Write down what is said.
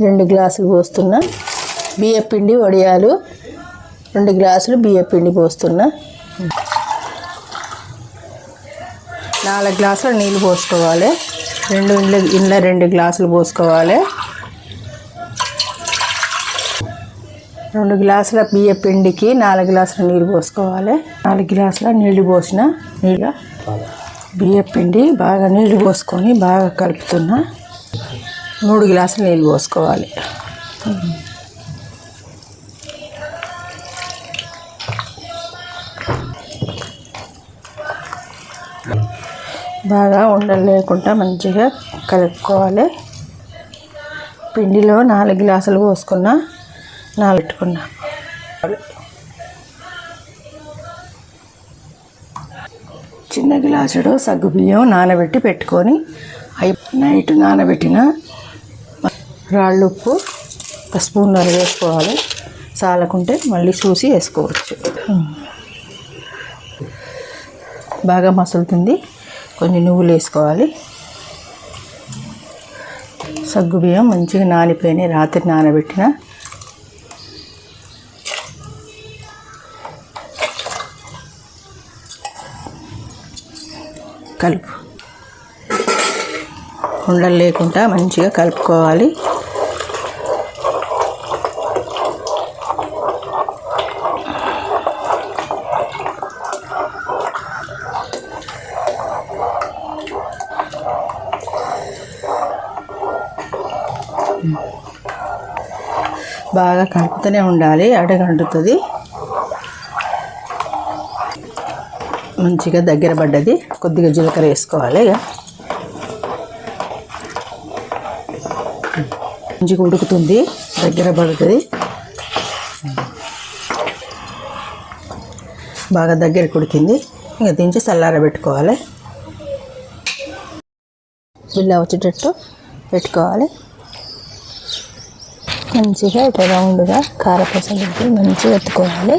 2 గ్లాసులు పోస్తున్నా. బియ్యపిండి వడియాలు 2 గ్లాసులు బియ్యపిండి పోస్తున్నా. 4 గ్లాసుల నీళ్ళు పోసుకోవాలి. 2 గ్లాసులు పోసుకోవాలి. 2 గ్లాసుల బియ్యపిండికి 4 గ్లాసుల నీళ్ళు పోసుకోవాలి. 4 గ్లాసుల నీళ్ళు పోసిన బియ్యపిండి బాగా నీళ్ళు పోసుకొని బాగా కలుపుతున్నా. 3 గ్లాసులు నీళ్ళు పోసుకోవాలి. బాగా ఉండలు లేకుండా మంచిగా కలుపుకోవాలి. పిండిలో 4 గ్లాసులు పోసుకున్నా, 4 పెట్టుకున్నా. చిన్న గ్లాసుడు సగ్గుబియ్యం నానబెట్టి పెట్టుకొని నైట్ నానబెట్టిన రాళ్ళు ఉప్పు 1 స్పూన్నర వేసుకోవాలి. చాలకుంటే మళ్ళీ చూసి వేసుకోవచ్చు. బాగా మసులుతుంది. కొన్ని నువ్వులు వేసుకోవాలి. సగ్గుబియ్యం మంచిగా నానిపోయినాయి. రాత్రి నానబెట్టిన కలుపు. ఉండలు లేకుండా మంచిగా కలుపుకోవాలి. బాగా కలుపుతూనే ఉండాలి. అడగంటుతుంది. మంచిగా దగ్గర పడ్డది. కొద్దిగా జీలకర్ర వేసుకోవాలి. మంచిగా ఉడుకుతుంది. దగ్గర పడుతుంది. బాగా దగ్గరికి ఉడికింది. ఇంకా దించి చల్లారబెట్టుకోవాలి. బిల్ల వచ్చేటట్టు పెట్టుకోవాలి. మంచిగా ఇట్లా రౌండ్గా కారపూస మంచిగా ఎత్తుకోవాలి.